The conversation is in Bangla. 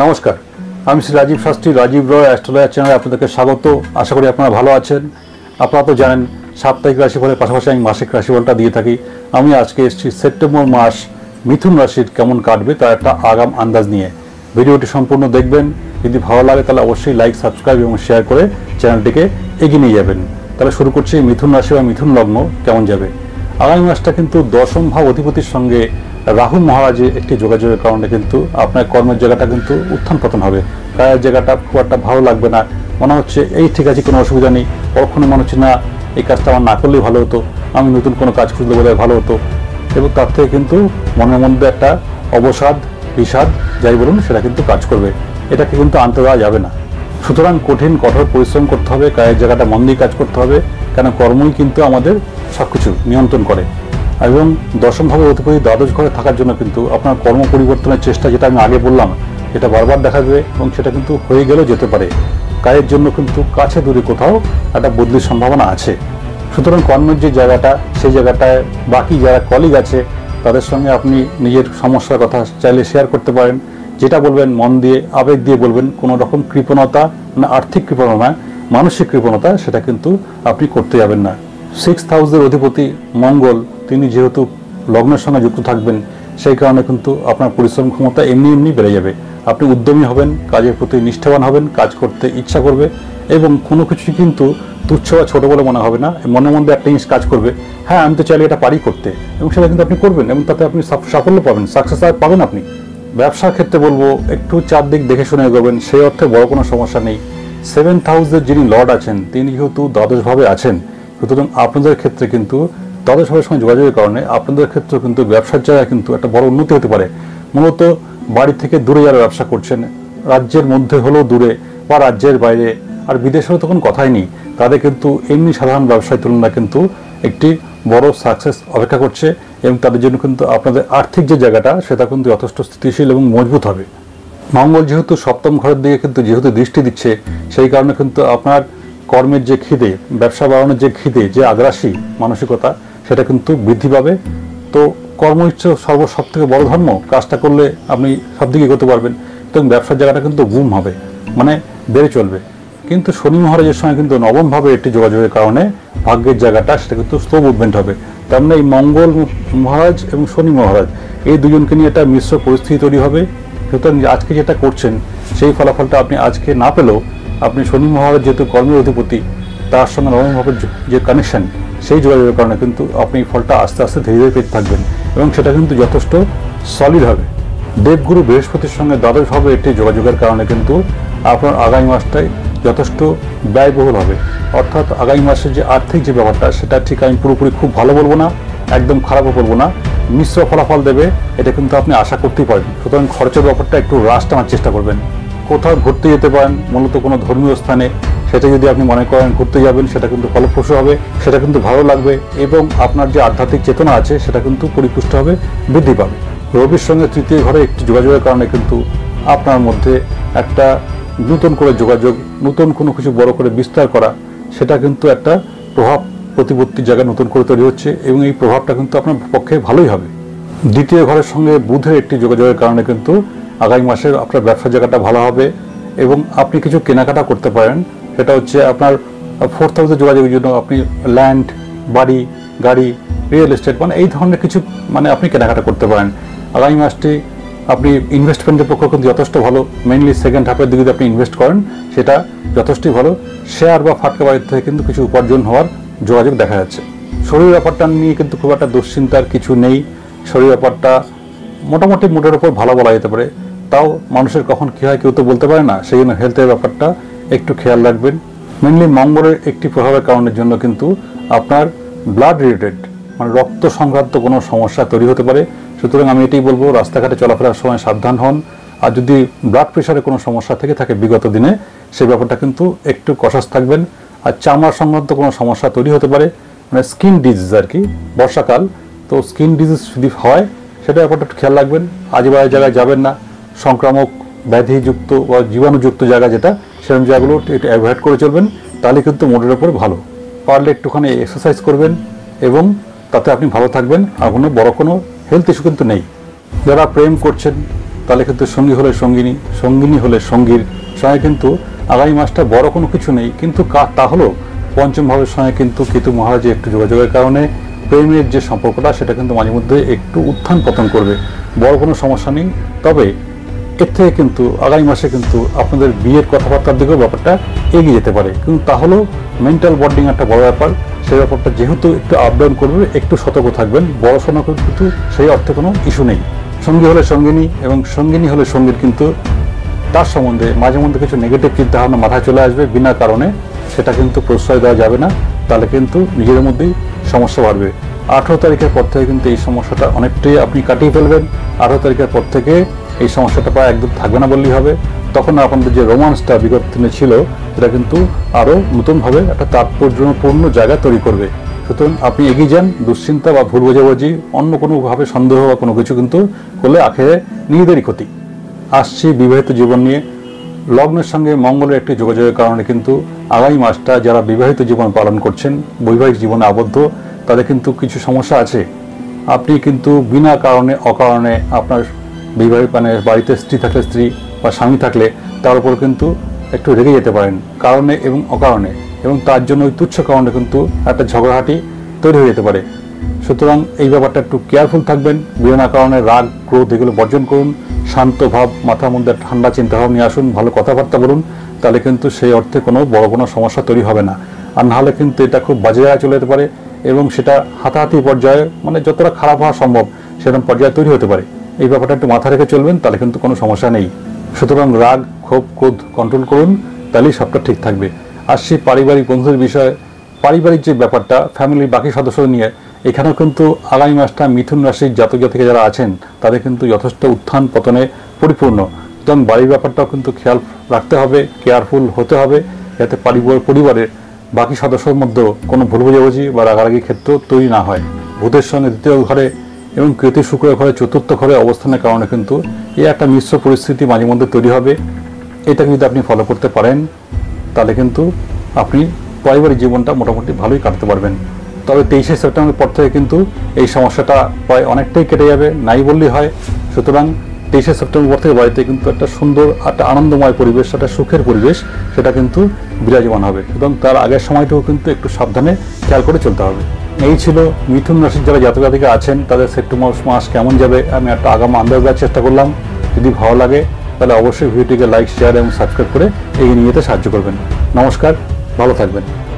নমস্কার, আমি শ্রী রাজীব শাস্ত্রী, রাজীব রয় অ্যাস্ট্রোলজার চ্যানেলে আপনাদেরকে স্বাগত। আশা করি আপনারা ভালো আছেন। আপনারা তো জানেন সাপ্তাহিক রাশিফলের পাশাপাশি আমি মাসিক রাশিফলটা দিয়ে থাকি। আমি আজকে এসেছি সেপ্টেম্বর মাস মিথুন রাশির কেমন কাটবে তার একটা আগাম আন্দাজ নিয়ে। ভিডিওটি সম্পূর্ণ দেখবেন। যদি ভালো লাগে তাহলে অবশ্যই লাইক, সাবস্ক্রাইব এবং শেয়ার করে চ্যানেলটিকে এগিয়ে নিয়ে যাবেন। তাহলে শুরু করছি মিথুন রাশি বা মিথুন লগ্ন কেমন যাবে। আগামী মাসটা কিন্তু দশম ভাব অধিপতির সঙ্গে রাহু মহারাজের একটি যোগাযোগের কারণে কিন্তু আপনার কর্মের জায়গাটা কিন্তু উত্থান পতন হবে। কাজের জায়গাটা খুব একটা ভালো লাগবে না, মনে হচ্ছে এই ঠিক আছে, কোনো অসুবিধা নেই। কখনো মনে হচ্ছে না এই কাজটা আমার না করলেই ভালো হতো, আমি নতুন কোনো কাজ খুঁজলে বোধহয় ভালো হতো। এবং তার থেকে কিন্তু মনের মধ্যে একটা অবসাদ, বিষাদ যাই বলুন সেটা কিন্তু কাজ করবে। এটাকে কিন্তু আনতে দেওয়া যাবে না। সুতরাং কঠিন কঠোর পরিশ্রম করতে হবে, কাজের জায়গাটা মন দিয়ে কাজ করতে হবে, কেন কর্মই কিন্তু আমাদের সব কিছু নিয়ন্ত্রণ করে। এবং দশমভাবে অধিপতি দ্বাদশ ঘরে থাকার জন্য কিন্তু আপনার কর্ম পরিবর্তনের চেষ্টা, যেটা আমি আগে বললাম, এটা বারবার দেখা যাবে এবং সেটা কিন্তু হয়ে গেলেও যেতে পারে। কাজের জন্য কিন্তু কাছে দূরে কোথাও একটা বদলির সম্ভাবনা আছে। সুতরাং কর্মের যে জায়গাটা, সেই জায়গাটায় বাকি যারা কলিগ আছে তাদের সঙ্গে আপনি নিজের সমস্যার কথা চাইলে শেয়ার করতে পারেন। যেটা বলবেন মন দিয়ে, আবেগ দিয়ে বলবেন। কোনো রকম কৃপণতা, মানে আর্থিক কৃপণতা, মানসিক কৃপণতা সেটা কিন্তু আপনি করতে যাবেন না। 6th হাউসের অধিপতি মঙ্গল, তিনি যেহেতু লগ্নের সঙ্গে যুক্ত থাকবেন, সেই কারণে কিন্তু আপনার পরিশ্রম ক্ষমতা এমনি বেড়ে যাবে। আপনি উদ্যমী হবেন, কাজের প্রতি নিষ্ঠাবান হবেন, কাজ করতে ইচ্ছা করবে এবং কোনো কিছুই কিন্তু তুচ্ছ বা ছোটো বলে মনে হবে না। মনের মধ্যে একটা জিনিস কাজ করবে, হ্যাঁ আমি তো চাইলে এটা পারি করতে, এবং সেটা কিন্তু আপনি করবেন এবং তাতে আপনি সাফল্য পাবেন, সাকসেস পাবেন আপনি। ব্যবসার ক্ষেত্রে বলবো একটু চারদিক দেখে শুনে এগোবেন, সেই অর্থে বড় কোনো সমস্যা নেই। 7th হাউসের যিনি লর্ড আছেন তিনি যেহেতু দ্বাদশভাবে আছেন, সুতরাং আপনাদের ক্ষেত্রে কিন্তু দ্বাদশভাবের সঙ্গে যোগাযোগের কারণে আপনাদের ক্ষেত্রে কিন্তু ব্যবসার জায়গায় কিন্তু একটা বড় উন্নতি হতে পারে। মূলত বাড়ি থেকে দূরে যারা ব্যবসা করছেন, রাজ্যের মধ্যে হলেও দূরে বা রাজ্যের বাইরে, আর বিদেশেও তখন কথাই নেই, তাদের কিন্তু এমনি সাধারণ ব্যবসায় তুলনায় কিন্তু একটি বড় সাকসেস অপেক্ষা করছে এবং তাদের জন্য কিন্তু আপনাদের আর্থিক যে জায়গাটা সেটা কিন্তু যথেষ্ট স্থিতিশীল এবং মজবুত হবে। মঙ্গল যেহেতু সপ্তম ঘরের দিকে কিন্তু যেহেতু দৃষ্টি দিচ্ছে, সেই কারণে কিন্তু আপনার কর্মের যে খিদে, ব্যবসা বাড়ানোর যে খিদে, যে আগ্রাসী মানসিকতা, সেটা কিন্তু বৃদ্ধি পাবে। তো কর্ম ইচ্ছে সব থেকে বড় ধর্ম, কাজটা করলে আপনি সব দিকে এগোতে পারবেন এবং ব্যবসার জায়গাটা কিন্তু বুম হবে, মানে বেড়ে চলবে। কিন্তু শনি মহারাজের সঙ্গে কিন্তু নবমভাবে একটি যোগাযোগের কারণে ভাগ্যের জায়গাটা সেটা কিন্তু স্লো মুভমেন্ট হবে। তার মানে এই মঙ্গল মহারাজ এবং শনি মহারাজ এই দুজনকে নিয়ে একটা মিশ্র পরিস্থিতি তৈরি হবে। সুতরাং আজকে যেটা করছেন সেই ফলাফলটা আপনি আজকে না পেলেও, আপনি শনি মহারাজ যেহেতু কর্মের অধিপতি, তার সঙ্গে নবমভাবের যে কানেকশন, সেই যোগাযোগের কারণে কিন্তু আপনি ফলটা আস্তে আস্তে ধীরে ধীরে পেতে থাকবেন এবং সেটা কিন্তু যথেষ্ট সলিড হবে। দেবগুরু বৃহস্পতির সঙ্গে দ্বাদশভাবে একটি যোগাযোগের কারণে কিন্তু আপনার আগামী মাসটাই যথেষ্ট ব্যয়বহুল হবে। অর্থাৎ আগামী মাসের যে আর্থিক যে ব্যাপারটা, সেটা ঠিক আমি পুরোপুরি খুব ভালো বলবো না, একদম খারাপও বলবো না, মিশ্র ফলাফল দেবে, এটা কিন্তু আপনি আশা করতেই পারেন। সুতরাং খরচের ব্যাপারটা একটু হ্রাস টানার চেষ্টা করবেন। কোথাও ঘুরতে যেতে পারেন, মূলত কোনো ধর্মীয় স্থানে, সেটা যদি আপনি মনে করেন ঘুরতে যাবেন, সেটা কিন্তু ফলপ্রসূ হবে, সেটা কিন্তু ভালো লাগবে এবং আপনার যে আধ্যাত্মিক চেতনা আছে সেটা কিন্তু পরিপুষ্ট হবে, বৃদ্ধি পাবে। রবির সঙ্গে তৃতীয় ঘরে একটি যোগাযোগের কারণে কিন্তু আপনার মধ্যে একটা নতুন করে যোগাযোগ, নতুন কোনো কিছু বড় করে বিস্তার করা, সেটা কিন্তু একটা প্রভাব প্রতিপত্তির জায়গায় নতুন করে তৈরি হচ্ছে এবং এই প্রভাবটা কিন্তু আপনার পক্ষে ভালোই হবে। দ্বিতীয় ঘরের সঙ্গে বুধের একটি যোগাযোগের কারণে কিন্তু আগামী মাসের আপনার ব্যবসার জায়গাটা ভালো হবে এবং আপনি কিছু কেনাকাটা করতে পারেন। সেটা হচ্ছে আপনার 4th হাউসের যোগাযোগের জন্য আপনি ল্যান্ড, বাড়ি, গাড়ি, রিয়েল এস্টেট, মানে এই ধরনের কিছু মানে আপনি কেনাকাটা করতে পারেন। আগামী মাসটি আপনি ইনভেস্টমেন্টের পক্ষে কিন্তু যথেষ্ট ভালো। মেইনলি সেকেন্ড হাফের দিকে যদি আপনি ইনভেস্ট করেন সেটা যথেষ্টই ভালো। শেয়ার বা ফাটকা বাড়ির থেকে কিন্তু কিছু উপার্জন হওয়ার যোগাযোগ দেখা যাচ্ছে। শরীর ব্যাপারটা নিয়ে কিন্তু খুব একটা দুশ্চিন্তার কিছু নেই। শরীর ব্যাপারটা মোটামুটি মোটের ওপর ভালো বলা যেতে পারে। তাও মানুষের কখন কী হয় কেউ তো বলতে পারে না, সেই জন্য হেলথের ব্যাপারটা একটু খেয়াল রাখবেন। মেনলি মঙ্গলের একটি প্রভাবের কারণের জন্য কিন্তু আপনার ব্লাড রিলেটেড, মানে রক্ত সংক্রান্ত কোনো সমস্যা তৈরি হতে পারে। সুতরাং আমি এটাই বলবো, রাস্তাঘাটে চলাফেরার সময় সাবধান হন। আর যদি ব্লাড প্রেশারে কোনো সমস্যা থেকে থাকে বিগত দিনে, সেই ব্যাপারটা কিন্তু একটু কশাস থাকবেন। আর চামড়া সংক্রান্ত কোনো সমস্যা তৈরি হতে পারে, মানে স্কিন ডিজিজ আর কি, বর্ষাকাল তো স্কিন ডিজিজ যদি হয় সেটা ব্যাপারটা একটু খেয়াল রাখবেন। আজেবাজে জায়গায় যাবেন না, সংক্রামক ব্যাধিযুক্ত বা জীবাণুযুক্ত জায়গা যেটা, সেরকম জায়গাগুলো একটু অ্যাভয়েড করে চলবেন, তাহলে কিন্তু মোটের ওপর ভালো। পারলে একটুখানি এক্সারসাইজ করবেন এবং তাতে আপনি ভালো থাকবেন, আর কোনো বড় কোনো হেলথ ইস্যু কিন্তু নেই। যারা প্রেম করছেন তাহলে কিন্তু সঙ্গী হলে সঙ্গিনী, সঙ্গিনী হলে সঙ্গীর সঙ্গে কিন্তু আগামী মাসটা বড় কোনো কিছু নেই, কিন্তু তা হলো পঞ্চম ভাবের সঙ্গে কিন্তু কেতু মহারাজের একটু যোগাযোগের কারণে প্রেমের যে সম্পর্কটা সেটা কিন্তু মাঝে মধ্যে একটু উত্থান পতন করবে। বড় কোনো সমস্যা নেই, তবে এর থেকে কিন্তু আগামী মাসে কিন্তু আপনাদের বিয়ের কথাবার্তার দিকেও ব্যাপারটা এগিয়ে যেতে পারে, কিন্তু তা হলেও মেন্টাল বন্ডিং একটা বড় ব্যাপার। সেই ব্যাপারটা যেহেতু একটু আপ ডাউন করবে, একটু সতর্ক থাকবেন। বড় শোনা কিন্তু সেই অর্থে কোনো ইস্যু নেই। সঙ্গী হলে সঙ্গিনী এবং সঙ্গিনী হলে সঙ্গীর কিন্তু তার সম্বন্ধে মাঝে মধ্যে কিছু নেগেটিভ চিন্তাভাবনা মাথায় চলে আসবে বিনা কারণে, সেটা কিন্তু প্রশ্রয় দেওয়া যাবে না, তাহলে কিন্তু নিজের মধ্যেই সমস্যা বাড়বে। 18 তারিখের পর থেকে কিন্তু এই সমস্যাটা অনেকটাই আপনি কাটিয়ে ফেলবেন। 18 তারিখের পর থেকে এই সমস্যাটা প্রায় একদম থাকবে না বললেই হবে। তখন আপনাদের যে রোমান্সটা বিগত দিনে ছিল সেটা কিন্তু আরও নতুনভাবে একটা তাৎপর্যপূর্ণ জায়গা তৈরি করবে। সুতরাং আপনি এগিয়ে যান। দুশ্চিন্তা বা ভুল বোঝাবুঝি, অন্য কোনোভাবে সন্দেহ বা কোনো কিছু কিন্তু করলে আখেরে নিজেদেরই ক্ষতি। আসছি বিবাহিত জীবন নিয়ে। লগ্নের সঙ্গে মঙ্গলের একটি যোগাযোগের কারণে কিন্তু আগামী মাসটা যারা বিবাহিত জীবন পালন করছেন, বৈবাহিক জীবনে আবদ্ধ, তাদের কিন্তু কিছু সমস্যা আছে। আপনি কিন্তু বিনা কারণে অকারণে আপনার বিবাহিত বাড়িতে স্ত্রী থাকলে স্ত্রী বা স্বামী থাকলে তার উপর কিন্তু একটু রেগে যেতে পারেন কারণে এবং অকারণে, এবং তার জন্য ওই তুচ্ছ কারণে কিন্তু একটা ঝগড়াহাটি তৈরি হয়ে যেতে পারে। সুতরাং এই ব্যাপারটা একটু কেয়ারফুল থাকবেন। বিনা কারণে রাগ ক্রোধ এগুলো বর্জন করুন। শান্ত ভাব, মাথার মধ্যে ঠান্ডা চিন্তাভাব নিয়ে আসুন, ভালো কথাবার্তা বলুন, তাহলে কিন্তু সেই অর্থে কোনো বড় কোনো সমস্যা তৈরি হবে না। আর নাহলে কিন্তু এটা খুব বাজে জায়গায় চলে যেতে পারে এবং সেটা হাতাহাতি পর্যায়ে, মানে যতটা খারাপ হওয়া সম্ভব সেরকম পর্যায়ে তৈরি হতে পারে। এই ব্যাপারটা একটু মাথা রেখে চলবেন, তাহলে কিন্তু কোনো সমস্যা নেই। সুতরাং রাগ ক্ষোভ ক্রোধ কন্ট্রোল করুন, তাহলেই সবটা ঠিক থাকবে। আসছি পারিবারিক বন্ধুদের বিষয়ে। পারিবারিক যে ব্যাপারটা, ফ্যামিলির বাকি সদস্য নিয়ে, এখানেও কিন্তু আগামী মাসটা মিথুন রাশির জাতক জাতিকা যারা আছেন তাদের কিন্তু যথেষ্ট উত্থান পতনে পরিপূর্ণ। সুতরাং বাড়ির ব্যাপারটাও কিন্তু খেয়াল রাখতে হবে, কেয়ারফুল হতে হবে, যাতে পরিবারের বাকি সদস্যের মধ্যে কোনো ভুল বোঝাবুঝি বা রাগারাগি ক্ষেত্র তৈরি না হয়। বুধের সঙ্গে দ্বিতীয় ঘরে এবং কেতু শুক্রের ঘরে চতুর্থ ঘরে অবস্থানের কারণে কিন্তু এই একটা মিশ্র পরিস্থিতি মাঝে মধ্যে তৈরি হবে। এটাকে যদি আপনি ফলো করতে পারেন তাহলে কিন্তু আপনি পারিবারিক জীবনটা মোটামুটি ভালোই কাটাতে পারবেন। তবে 23শে সেপ্টেম্বরের পর থেকে কিন্তু এই সমস্যাটা প্রায় অনেকটাই কেটে যাবে, নাই বললেই হয়। সুতরাং 23শে সেপ্টেম্বর পর থেকে বাড়িতে কিন্তু একটা সুন্দর, একটা আনন্দময় পরিবেশ, একটা সুখের পরিবেশ সেটা কিন্তু বিরাজমান হবে। সুতরাং তার আগের সময়টাও কিন্তু একটু সাবধানে খেয়াল করে চলতে হবে। এই ছিল মিথুন রাশির যারা জাতক জাতিকা আছেন তাদের সেপ্টেম্বর মাস কেমন যাবে আমি একটা আগাম আন্দাজ দেওয়ার চেষ্টা করলাম। যদি ভালো লাগে তাহলে অবশ্যই ভিডিওটিকে লাইক, শেয়ার এবং সাবস্ক্রাইব করে এগিয়ে নিয়ে যেতে সাহায্য করবেন। নমস্কার, ভালো থাকবেন।